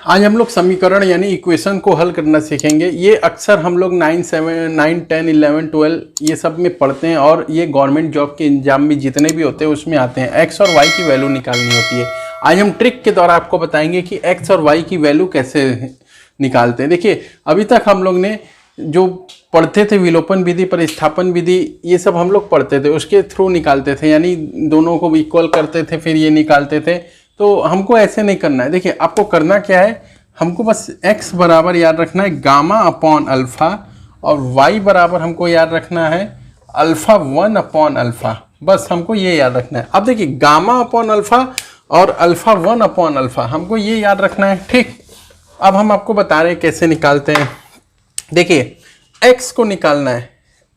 आज हम लोग समीकरण यानी इक्वेशन को हल करना सीखेंगे। ये अक्सर हम लोग 9, 10, 11, 12 ये सब में पढ़ते हैं और ये गवर्नमेंट जॉब के एग्जाम में जितने भी होते हैं उसमें आते हैं। एक्स और वाई की वैल्यू निकालनी होती है। आज हम ट्रिक के द्वारा आपको बताएंगे कि एक्स और वाई की वैल्यू कैसे निकालते हैं। देखिए, अभी तक हम लोग ने जो पढ़ते थे विलोपन विधि, प्रतिस्थापन विधि, ये सब हम लोग पढ़ते थे, उसके थ्रू निकालते थे, यानी दोनों को इक्वल करते थे फिर ये निकालते थे। तो हमको ऐसे नहीं करना है। देखिए, आपको करना क्या है, हमको बस x बराबर याद रखना है गामा अपॉन अल्फ़ा और y बराबर हमको याद रखना है अल्फ़ा 1 अपॉन अल्फ़ा। बस हमको ये याद रखना है। अब देखिए, गामा अपॉन अल्फ़ा और अल्फ़ा 1 अपॉन अल्फ़ा हमको ये याद रखना है, ठीक। अब हम आपको बता रहे हैं कैसे निकालते हैं। देखिए, x को निकालना है,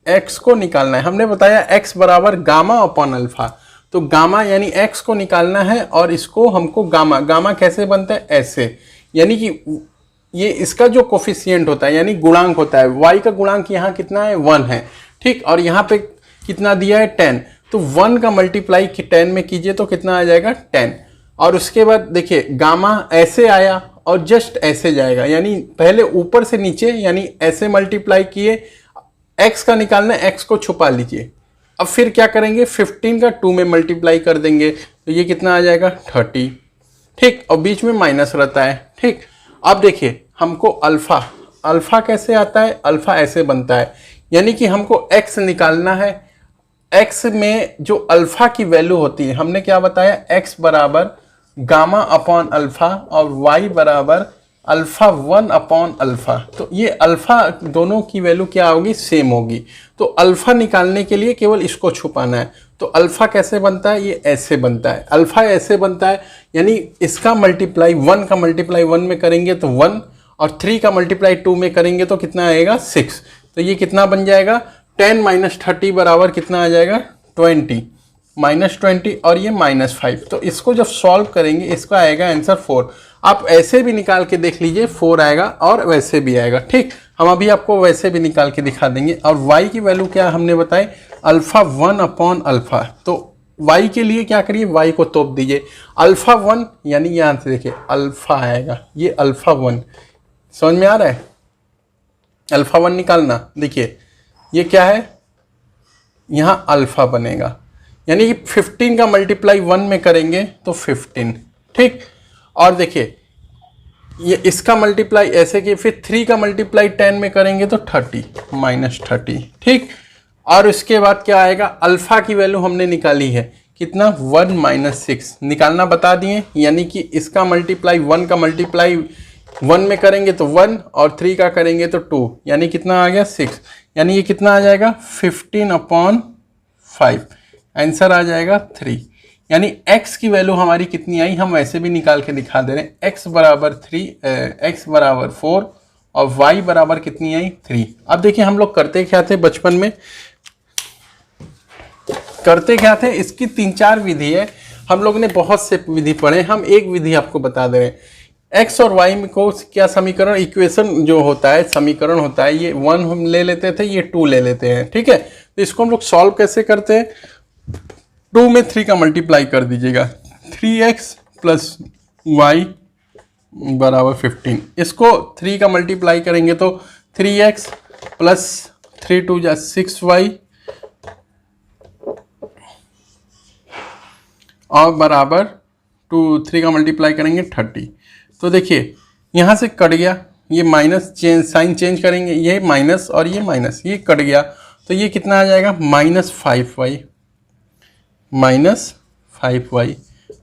x को निकालना है। हमने बताया x बराबर गामा अपॉन अल्फ़ा, तो गामा यानी x को निकालना है और इसको हमको गामा, गामा कैसे बनता है, ऐसे, यानी कि ये इसका जो कोफिशिएंट होता है यानी गुणांक होता है, y का गुणांक यहाँ कितना है, 1 है, ठीक। और यहाँ पे कितना दिया है, 10, तो 1 का मल्टीप्लाई 10 में कीजिए तो कितना आ जाएगा, 10। और उसके बाद देखिए, गामा ऐसे आया और जस्ट ऐसे जाएगा, यानी पहले ऊपर से नीचे, यानी ऐसे मल्टीप्लाई किए। x का निकालना है, x को छुपा लीजिए। अब फिर क्या करेंगे, 15 का 2 में मल्टीप्लाई कर देंगे तो ये कितना आ जाएगा, 30, ठीक। और बीच में माइनस रहता है, ठीक। अब देखिए, हमको अल्फ़ा, अल्फ़ा कैसे आता है, अल्फ़ा ऐसे बनता है, यानी कि हमको x निकालना है। x में जो अल्फ़ा की वैल्यू होती है, हमने क्या बताया, x बराबर गामा अपॉन अल्फ़ा और y बराबर अल्फ़ा 1 अपॉन अल्फ़ा। तो ये अल्फ़ा दोनों की वैल्यू क्या होगी, सेम होगी। तो अल्फ़ा निकालने के लिए केवल इसको छुपाना है। तो अल्फ़ा कैसे बनता है, ये ऐसे बनता है, अल्फ़ा ऐसे बनता है, यानी इसका मल्टीप्लाई 1 का मल्टीप्लाई 1 में करेंगे तो 1, और 3 का मल्टीप्लाई 2 में करेंगे तो कितना आएगा, 6। तो ये कितना बन जाएगा, 10 माइनस 30 बराबर कितना आ जाएगा, 20, -20, और ये -5। तो इसको जब सॉल्व करेंगे इसका आएगा आंसर 4। आप ऐसे भी निकाल के देख लीजिए, 4 आएगा और वैसे भी आएगा, ठीक। हम अभी आपको वैसे भी निकाल के दिखा देंगे। और y की वैल्यू क्या हमने बताई, अल्फ़ा 1 अपॉन अल्फ़ा। तो y के लिए क्या करिए, y को तोप दीजिए, अल्फ़ा 1, यानी यहाँ से देखिए अल्फ़ा आएगा, ये अल्फ़ा 1, समझ में आ रहा है, अल्फ़ा 1 निकालना। देखिए ये क्या है, यहाँ अल्फ़ा बनेगा, यानी कि 15 का मल्टीप्लाई 1 में करेंगे तो 15, ठीक। और देखिए, ये इसका मल्टीप्लाई ऐसे कि फिर 3 का मल्टीप्लाई 10 में करेंगे तो 30, -30, ठीक। और उसके बाद क्या आएगा, अल्फ़ा की वैल्यू हमने निकाली है कितना, 1 - 6 निकालना बता दिए, यानी कि इसका मल्टीप्लाई 1 का मल्टीप्लाई 1 में करेंगे तो 1 और 3 का करेंगे तो 2, यानी कितना आ गया, 6। यानी ये कितना आ जाएगा, 15/5, आंसर आ जाएगा 3। यानी x की वैल्यू हमारी कितनी आई, हम वैसे भी निकाल के दिखा दे रहे हैं, x बराबर 3, x बराबर 4 और y बराबर कितनी आई, 3। अब देखिए, हम लोग करते क्या थे बचपन में, करते क्या थे, इसकी 3-4 विधि है, हम लोग ने बहुत से विधि पढ़े, हम एक विधि आपको बता दे रहे हैं। x और y में को क्या समीकरण, इक्वेशन जो होता है, समीकरण होता है, ये 1 हम ले लेते थे, ये 2 ले लेते हैं, ठीक है। तो इसको हम लोग सॉल्व कैसे करते हैं, 2 में 3 का मल्टीप्लाई कर दीजिएगा, 3x + y बराबर 15। इसको 3 का मल्टीप्लाई करेंगे तो 3x + 3 × 2 = 6y और बराबर 3 का मल्टीप्लाई करेंगे 30। तो देखिए, यहाँ से कट गया, ये माइनस, चेंज साइन चेंज करेंगे, ये माइनस और ये माइनस, ये कट गया, तो ये कितना आ जाएगा, -5y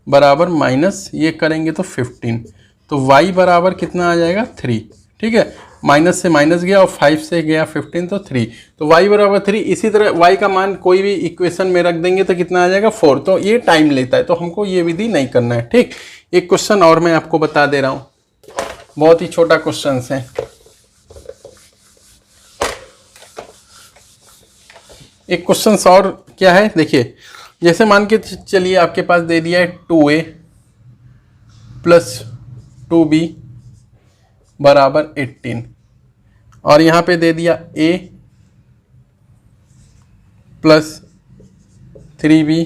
बराबर माइनस, ये करेंगे तो 15। तो y बराबर कितना आ जाएगा, 3, ठीक है। माइनस से माइनस गया और 5 से गया 15, तो 3। तो y बराबर 3। इसी तरह y का मान कोई भी इक्वेशन में रख देंगे तो कितना आ जाएगा, 4। तो ये टाइम लेता है, तो हमको ये विधि नहीं करना है, ठीक। एक क्वेश्चन और मैं आपको बता दे रहा हूँ, बहुत ही छोटा क्वेश्चन है। एक क्वेश्चन और क्या है, देखिए, जैसे मान के चलिए आपके पास दे दिया है 2a + 2b बराबर 18, और यहाँ पे दे दिया a + 3b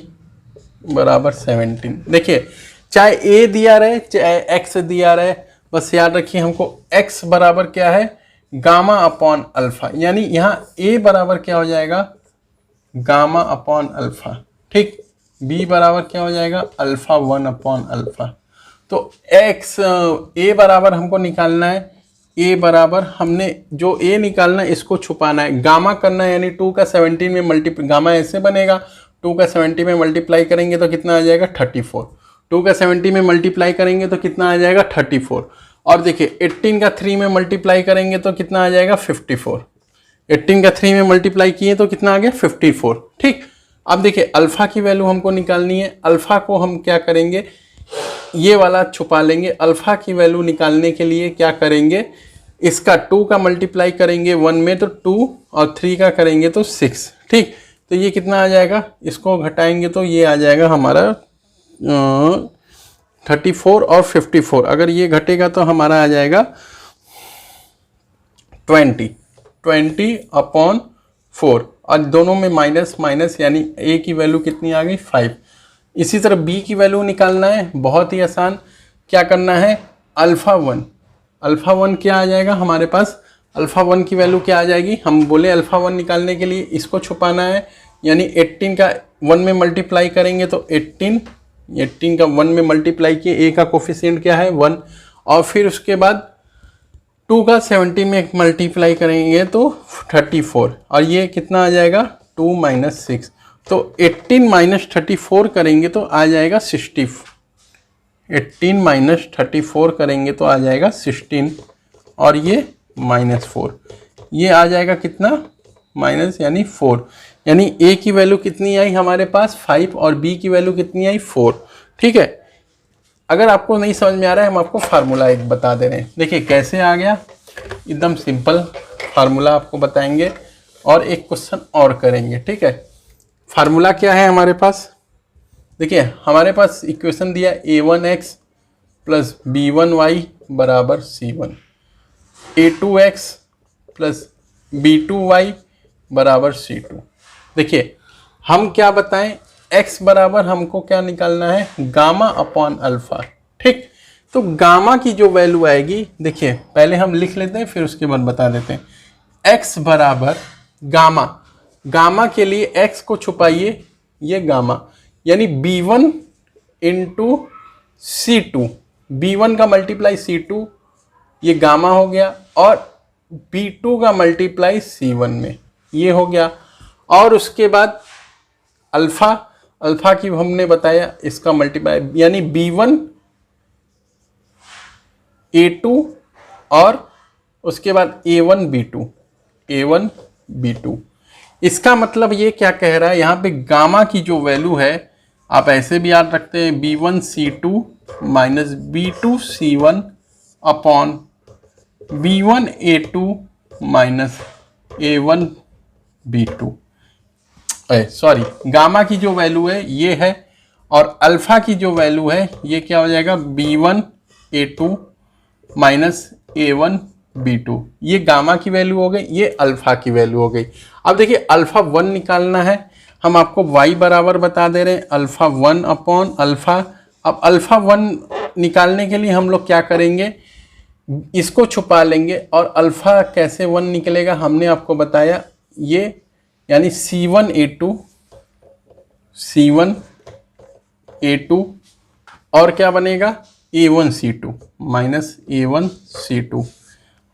बराबर 17। देखिए, चाहे a दिया रहे चाहे x दिया रहे, बस याद रखिए हमको x बराबर क्या है, गामा अपॉन अल्फा, यानी यहाँ a बराबर क्या हो जाएगा, गामा अपॉन अल्फा, ठीक। b बराबर क्या हो जाएगा, अल्फा 1 अपॉन अल्फा। तो x a बराबर हमको निकालना है, a बराबर हमने जो a निकालना है इसको छुपाना है, गामा करना है, यानी 2 का 17 में मल्टीप्लाई, गामा ऐसे बनेगा 2 का 70 में मल्टीप्लाई करेंगे तो कितना आ जाएगा 34, 2 का 70 में मल्टीप्लाई करेंगे तो कितना आ जाएगा 34, और देखिए 18 का 3 में मल्टीप्लाई करेंगे तो कितना आ जाएगा 54, 18 का 3 में मल्टीप्लाई किए तो कितना आ गया 54, ठीक। अब देखिए अल्फा की वैल्यू हमको निकालनी है, अल्फा को हम क्या करेंगे, ये वाला छुपा लेंगे। अल्फा की वैल्यू निकालने के लिए क्या करेंगे, इसका 2 का मल्टीप्लाई करेंगे 1 में तो 2 और 3 का करेंगे तो 6, ठीक। तो ये कितना आ जाएगा, इसको घटाएंगे तो ये आ जाएगा हमारा 34 और 54, अगर ये घटेगा तो हमारा आ जाएगा 20 अपॉन 4, और दोनों में माइनस माइनस, यानी a की वैल्यू कितनी आ गई 5। इसी तरह b की वैल्यू निकालना है, बहुत ही आसान, क्या करना है, अल्फ़ा 1 क्या आ जाएगा हमारे पास, अल्फ़ा 1 की वैल्यू क्या आ जाएगी, हम बोले अल्फ़ा 1 निकालने के लिए इसको छुपाना है, यानी 18 का 1 में मल्टीप्लाई करेंगे तो 18 का 1 में मल्टीप्लाई किए, a का कोफिशिएंट क्या है 1, और फिर उसके बाद 2 का 70 में मल्टीप्लाई करेंगे तो 34, और ये कितना आ जाएगा 2 माइनस 6, तो 18 माइनस 34 करेंगे तो आ जाएगा 60, 18 माइनस 34 करेंगे तो आ जाएगा 16, और ये -4, ये आ जाएगा कितना माइनस, यानी 4, यानी a की वैल्यू कितनी आई हमारे पास 5 और b की वैल्यू कितनी आई 4, ठीक है। अगर आपको नहीं समझ में आ रहा है, हम आपको फार्मूला एक बता दे रहे हैं, देखिए कैसे आ गया, एकदम सिंपल फार्मूला आपको बताएंगे और एक क्वेश्चन और करेंगे, ठीक है। फार्मूला क्या है हमारे पास, देखिए हमारे पास इक्वेशन दिया a1x प्लस b1y बराबर c1, a2x प्लस b2y बराबर c2। देखिए हम क्या बताएं, x बराबर हमको क्या निकालना है, गामा अपॉन अल्फा, ठीक। तो गामा की जो वैल्यू आएगी, देखिए पहले हम लिख लेते हैं फिर उसके बाद बता देते हैं। x बराबर गामा, गामा के लिए x को छुपाइए, ये गामा, यानी b1 इंटू c2, b1 का मल्टीप्लाई c2 ये गामा हो गया, और b2 का मल्टीप्लाई c1 में ये हो गया, और उसके बाद अल्फा की हमने बताया इसका मल्टीप्लाई, यानी b1 a2 और उसके बाद a1 b2। इसका मतलब ये क्या कह रहा है, यहाँ पे गामा की जो वैल्यू है, आप ऐसे भी याद रखते हैं b1 c2 minus b2 c1 upon b1 a2 minus a1 b2, sorry, gamma की जो वैल्यू है ये है, और अल्फा की जो वैल्यू है ये क्या हो जाएगा b1 a2 minus a1 b2, ये गामा की वैल्यू हो गई, ये अल्फा की वैल्यू हो गई। अब देखिए अल्फा 1 निकालना है, हम आपको y बराबर बता दे रहे हैं अल्फा 1 अपॉन अल्फा। अब अल्फा 1 निकालने के लिए हम लोग क्या करेंगे, इसको छुपा लेंगे, और अल्फा कैसे 1 निकलेगा हमने आपको बताया, ये यानी c1 a2 और क्या बनेगा a1 c2 minus a1 c2,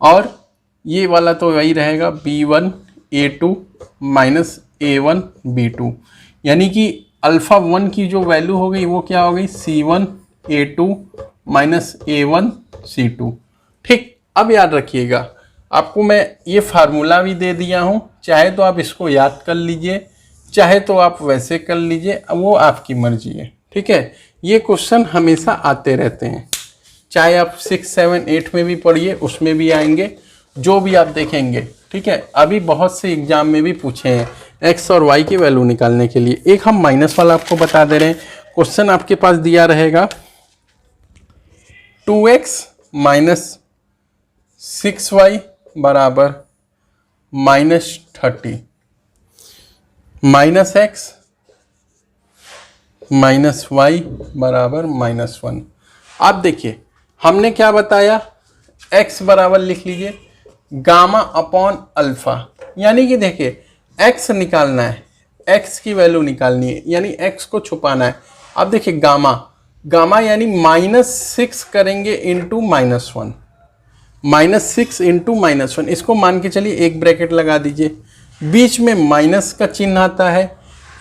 और ये वाला तो वही रहेगा b1 a2 minus a1 b2, यानी कि अल्फा 1 की जो वैल्यू हो गई वो क्या हो गई c1 a2 minus a1 c2, ठीक। अब याद रखिएगा, आपको मैं ये फार्मूला भी दे दिया हूँ, चाहे तो आप इसको याद कर लीजिए, चाहे तो आप वैसे कर लीजिए, वो आपकी मर्जी है, ठीक है। ये क्वेश्चन हमेशा आते रहते हैं, चाहे आप 6, 7, 8 में भी पढ़िए, उसमें भी आएंगे, जो भी आप देखेंगे, ठीक है। अभी बहुत से एग्जाम में भी पूछे हैं x और y की वैल्यू निकालने के लिए। एक हम माइनस वाला आपको बता दे रहे हैं, क्वेश्चन आपके पास दिया रहेगा 2x माइनस 6y बराबर -30, माइनस x माइनस y बराबर -1। आप देखिए हमने क्या बताया, x बराबर लिख लीजिए गामा अपॉन अल्फा, यानी कि देखिए x निकालना है, x की वैल्यू निकालनी है, यानी x को छुपाना है। अब देखिए गामा, गामा यानी -6 करेंगे इंटू -1, -6 इंटू -1, इसको मान के चलिए एक ब्रैकेट लगा दीजिए, बीच में माइनस का चिन्ह आता है,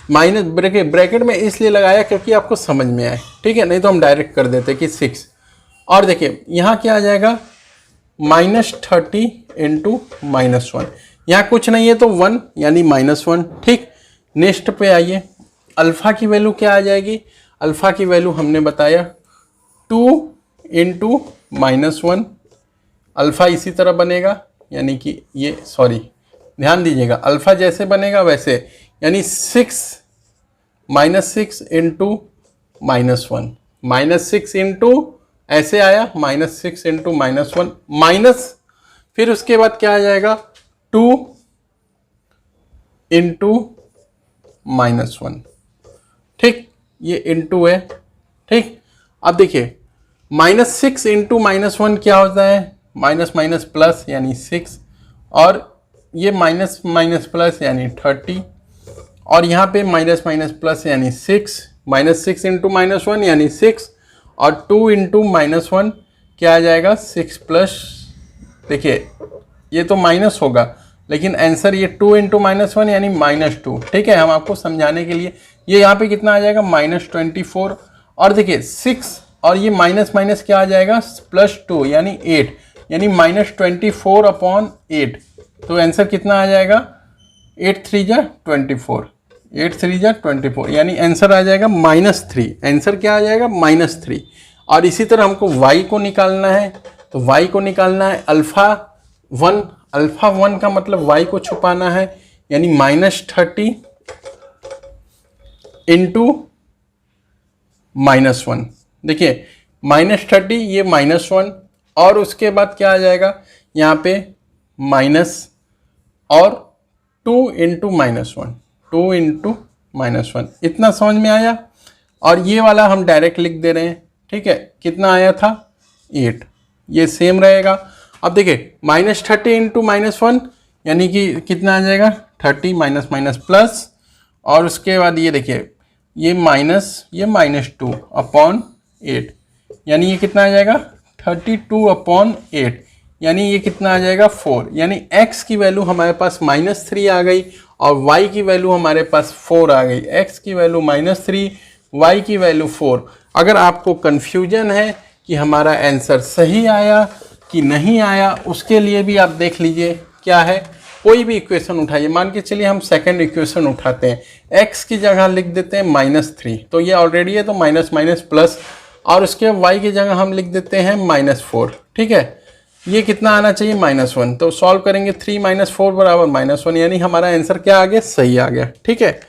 माइनस ब्रैकेट में इसलिए लगाया क्योंकि आपको समझ में आए, ठीक है, नहीं तो हम डायरेक्ट कर देते कि 6। और देखिए यहाँ क्या आ जाएगा -30 इंटू -1, यहाँ कुछ नहीं है तो 1 यानी -1, ठीक। नेक्स्ट पे आइए, अल्फ़ा की वैल्यू क्या आ जाएगी, अल्फ़ा की वैल्यू हमने बताया 2 इंटू -1, अल्फ़ा इसी तरह बनेगा, यानी कि ये ध्यान दीजिएगा अल्फ़ा जैसे बनेगा वैसे, यानी 6 -6 इंटू -1, -6 इंटू ऐसे आया, -6 इंटू -1 माइनस, फिर उसके बाद क्या आ जाएगा 2 इंटू -1, ठीक, ये इंटू है, ठीक। अब देखिए -6 इंटू -1 क्या होता है, माइनस माइनस प्लस यानी 6, और ये माइनस माइनस प्लस यानी 30, और यहाँ पे माइनस माइनस प्लस यानी 6, -6 इंटू -1 यानी 6, और 2 इंटू -1 क्या आ जाएगा 6 प्लस, देखिए ये तो माइनस होगा लेकिन आंसर ये 2 इंटू -1 यानी -2, ठीक है। हम आपको समझाने के लिए, ये यहाँ पे कितना आ जाएगा -24, और देखिए 6 और ये माइनस माइनस क्या आ जाएगा +2 यानी 8, यानी -24 अपॉन 8, तो आंसर कितना आ जाएगा 8 3 जा 24, 8 3 जा 24, यानी आंसर आ जाएगा -3, आंसर क्या आ जाएगा -3। और इसी तरह हमको y को निकालना है, तो y को निकालना है अल्फ़ा 1 का मतलब y को छुपाना है, यानी -30 इंटू -1, देखिए -30 ये -1, और उसके बाद क्या आ जाएगा यहाँ पे माइनस, और 2 इंटू -1, 2 इंटू -1, इतना समझ में आया। और ये वाला हम डायरेक्ट लिख दे रहे हैं, ठीक है, कितना आया था 8, ये सेम रहेगा। अब देखिए -30 इंटू -1 यानी कि कितना आ जाएगा 30 माइनस माइनस प्लस, और उसके बाद ये देखिए ये -2 अपॉन 8, यानी ये कितना आ जाएगा 32 अपॉन 8, यानी ये कितना आ जाएगा 4, यानी x की वैल्यू हमारे पास -3 आ गई और y की वैल्यू हमारे पास 4 आ गई। x की वैल्यू -3, y की वैल्यू 4। अगर आपको कन्फ्यूजन है कि हमारा आंसर सही आया कि नहीं आया, उसके लिए भी आप देख लीजिए क्या है, कोई भी इक्वेशन उठाइए, मान के चलिए हम सेकंड इक्वेशन उठाते हैं, x की जगह लिख देते हैं -3, तो ये ऑलरेडी है तो माइनस माइनस प्लस, और उसके y की जगह हम लिख देते हैं -4, ठीक है। ये कितना आना चाहिए -1, तो सॉल्व करेंगे 3 - 4 बराबर -1, यानी हमारा आंसर क्या आ गया सही आ गया, ठीक है।